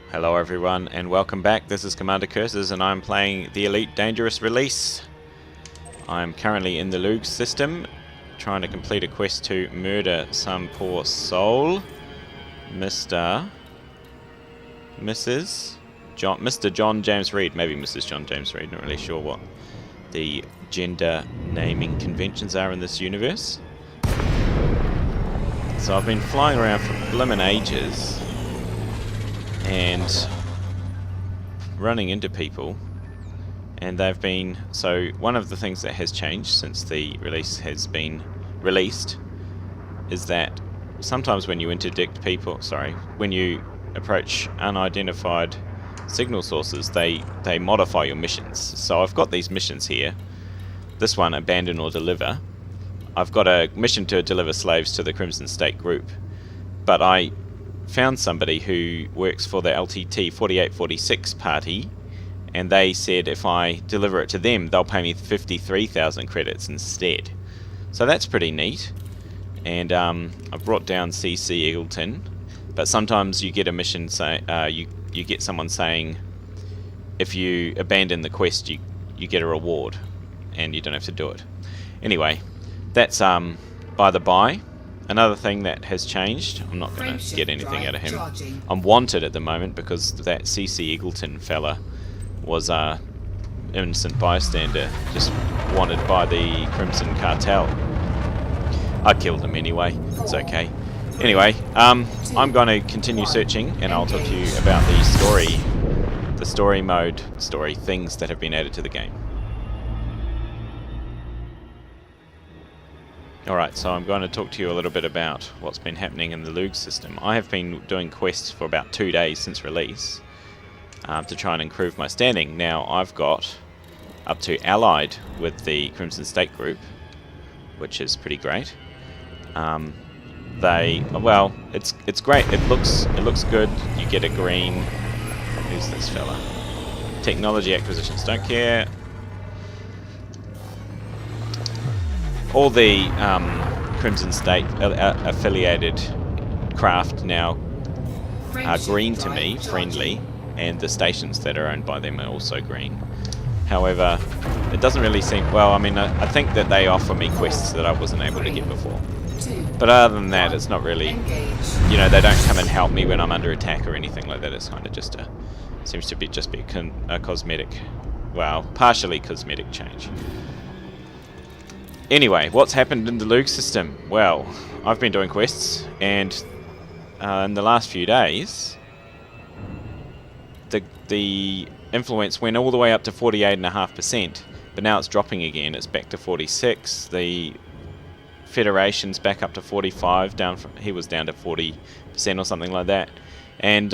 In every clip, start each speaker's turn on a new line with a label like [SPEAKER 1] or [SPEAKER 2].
[SPEAKER 1] Hello everyone and welcome back. This is Commander Curses and I'm playing the Elite Dangerous Release. I'm currently in the Lugh system trying to complete a quest to murder some poor soul. Mr. John James Reed, maybe Mrs. John James Reed, not really sure what the gender naming conventions are in this universe. So I've been flying around for blimmin' ages and running into people, and they've been, so one of the things that has changed since the release has been released is that sometimes when you interdict people, when you approach unidentified signal sources, they modify your missions. So I've got these missions here. This one, abandon or deliver. I've got a mission to deliver slaves to the Crimson State group, but I found somebody who works for the LTT 4846 party, and they said if I deliver it to them they'll pay me 53,000 credits instead. So that's pretty neat. And I've brought down CC Eagleton, but sometimes you get a mission say you get someone saying if you abandon the quest you get a reward and you don't have to do it. Anyway, that's by the by. Another thing that has changed, I'm not going to get anything out of him. I'm wanted at the moment because that CC Eagleton fella was a innocent bystander, just wanted by the Crimson Cartel. I killed him anyway, it's okay. Anyway, I'm going to continue searching and I'll talk to you about the story mode, things that have been added to the game. Alright, so I'm going to talk to you a little bit about what's been happening in the Lugh system. I have been doing quests for about 2 days since release to try and improve my standing. Now I've got up to allied with the Crimson State group, which is pretty great. Well, it's great. It looks good. You get a green. Who's this fella? Technology acquisitions. Don't care. All the Crimson State affiliated craft now are green to me, friendly, and the stations that are owned by them are also green. However, it doesn't really seem, well, I mean, I think that they offer me quests that I wasn't able to get before. But other than that, it's not really, you know, they don't come and help me when I'm under attack or anything like that. It's kind of just seems to be just a cosmetic, well, partially cosmetic change. Anyway, what's happened in the Lugh system? Well, I've been doing quests, and in the last few days, the influence went all the way up to 48.5%, but now it's dropping again. It's back to 46. The Federation's back up to 45. He was down to 40% or something like that. And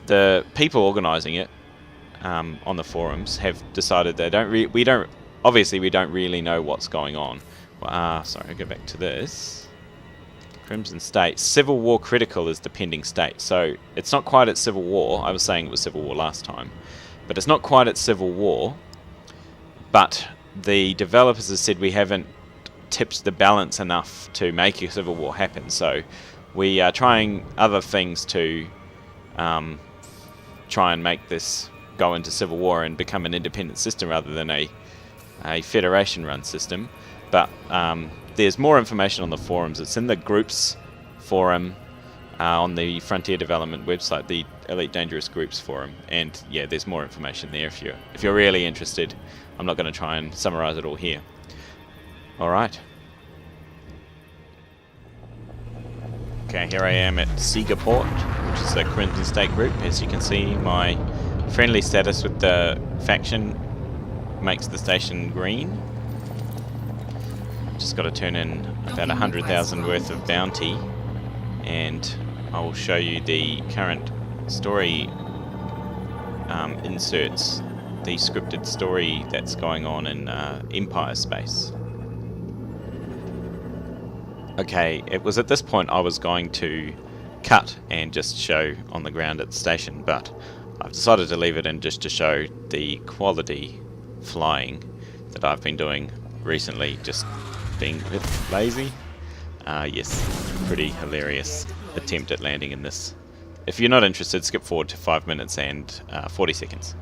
[SPEAKER 1] the people organising it on the forums have decided they obviously we don't really know what's going on. Sorry, I'll go back to this. Crimson State. Civil War critical is the pending state. So it's not quite at civil war. I was saying it was civil war last time. But it's not quite at civil war. But the developers have said we haven't tipped the balance enough to make a civil war happen. So we are trying other things to try and make this go into civil war and become an independent system rather than a Federation-run system. But there's more information on the forums. It's in the groups forum on the Frontier Development website, the Elite Dangerous Groups forum, and yeah, there's more information there if you're really interested. I'm not going to try and summarize it all here. Alright. Okay, here I am at Seagaport, which is the Crimson State group. As you can see, my friendly status with the faction makes the station green. Just got to turn in about 100,000 worth of bounty, and I will show you the current story inserts, the scripted story that's going on in Empire space. Okay, it was at this point I was going to cut and just show on the ground at the station, but I've decided to leave it in just to show the quality flying that I've been doing recently, just being a bit lazy. Yes, pretty hilarious attempt at landing in this if you're not interested, skip forward to 5 minutes and 40 seconds.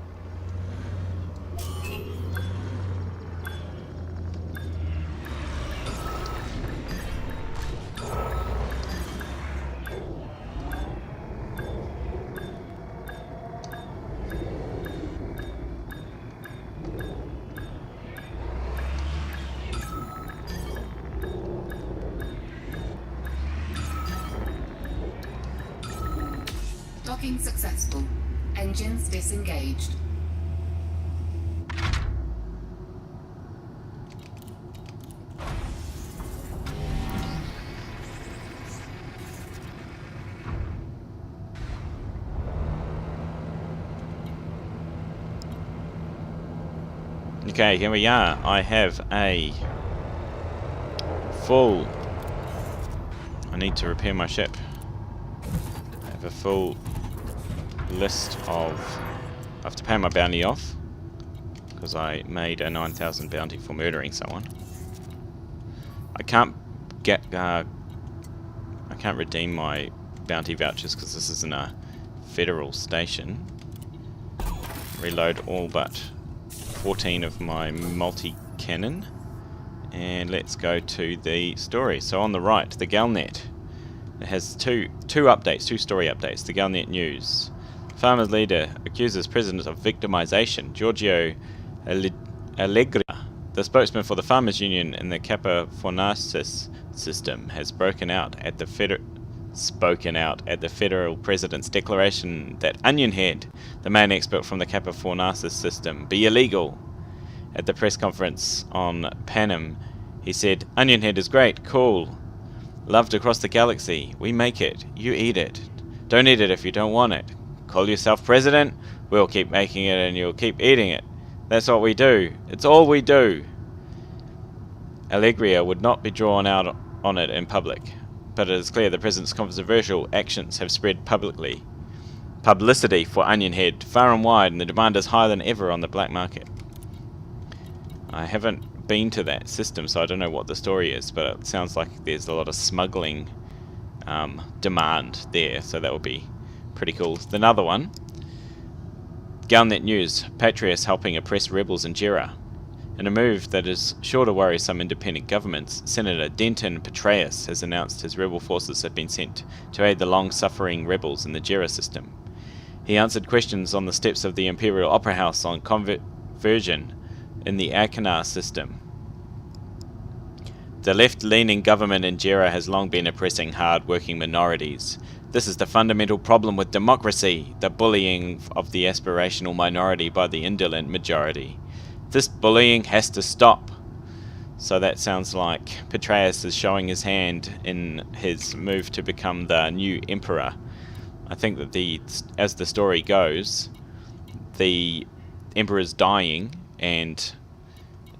[SPEAKER 2] Docking successful. Engines disengaged.
[SPEAKER 1] Okay, here we are. I have a full... I need to repair my ship. I have a full list of... I have to pay my bounty off because I made a 9,000 bounty for murdering someone. I can't get... I can't redeem my bounty vouchers because this isn't a federal station. Reload all but 14 of my multi-cannon, and let's go to the story. So on the right, the Galnet. It has two updates, two story updates. The Galnet News. Farmers leader accuses president of victimization. Giorgio Allegria, the spokesman for the farmers union in the Kappa Fornacis system, has spoken out at the federal president's declaration that Onion Head, the main expert from the Kappa Fornacis system, be illegal. At the press conference on Panem, he said, "Onion Head is great, cool, loved across the galaxy. We make it, you eat it. Don't eat it if you don't want it. Call yourself president, we'll keep making it and you'll keep eating it. That's what we do. It's all we do." Allegria would not be drawn out on it in public, but it is clear the president's controversial actions have spread publicity for Onion Head far and wide, and the demand is higher than ever on the black market. I haven't been to that system, so I don't know what the story is, but it sounds like there's a lot of smuggling demand there, so that would be pretty cool. Another one, Galnet News, Patriots helping oppress rebels in Jera. In a move that is sure to worry some independent governments, Senator Denton Petraeus has announced his rebel forces have been sent to aid the long-suffering rebels in the Jera system. He answered questions on the steps of the Imperial Opera House on conversion in the Akanar system. The left-leaning government in Jera has long been oppressing hard-working minorities. This is the fundamental problem with democracy, the bullying of the aspirational minority by the indolent majority. This bullying has to stop. So that sounds like Petraeus is showing his hand in his move to become the new emperor. I think that as the story goes, the emperor's dying and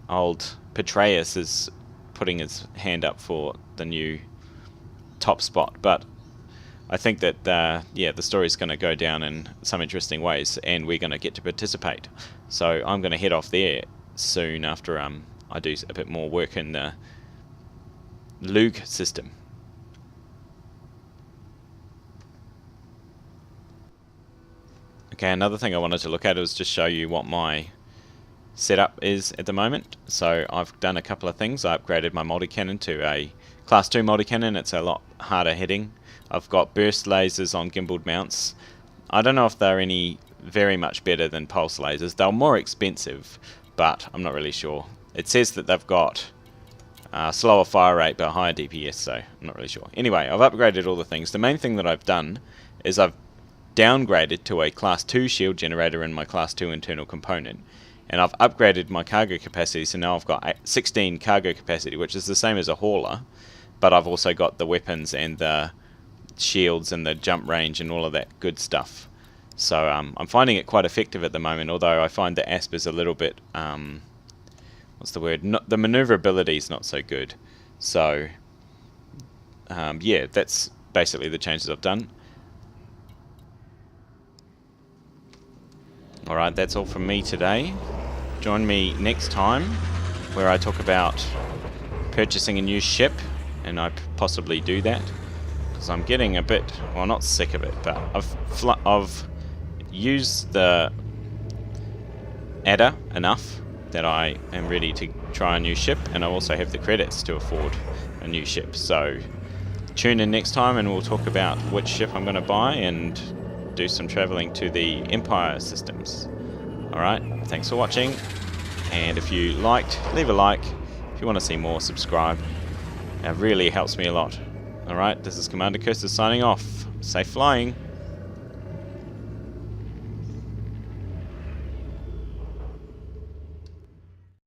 [SPEAKER 1] old Petraeus is putting his hand up for the new top spot. But I think that the story's going to go down in some interesting ways, and we're going to get to participate. So I'm going to head off there soon after I do a bit more work in the Lugh system. Okay, another thing I wanted to look at was just show you what my setup is at the moment. So I've done a couple of things. I upgraded my multi-cannon to a Class 2 multi-cannon. It's a lot harder hitting. I've got burst lasers on gimbaled mounts. I don't know if they're any very much better than pulse lasers. They're more expensive, but I'm not really sure. It says that they've got slower fire rate but higher DPS, so I'm not really sure. Anyway, I've upgraded all the things. The main thing that I've done is I've downgraded to a Class 2 shield generator in my Class 2 internal component, and I've upgraded my cargo capacity, so now I've got 16 cargo capacity, which is the same as a hauler, but I've also got the weapons and the shields and the jump range and all of that good stuff. So I'm finding it quite effective at the moment, although I find the ASP is a little bit, what's the word, the maneuverability is not so good. So yeah, that's basically the changes I've done. Alright, that's all from me today. Join me next time where I talk about purchasing a new ship, and I possibly do that. because I'm getting a bit, well, not sick of it, but I've used the adder enough that I am ready to try a new ship, and I also have the credits to afford a new ship. So tune in next time and we'll talk about which ship I'm going to buy and do some traveling to the Empire systems. Alright, thanks for watching, and if you liked, leave a like. If you want to see more, subscribe. It really helps me a lot. Alright, this is Commander Cursor signing off. Safe flying.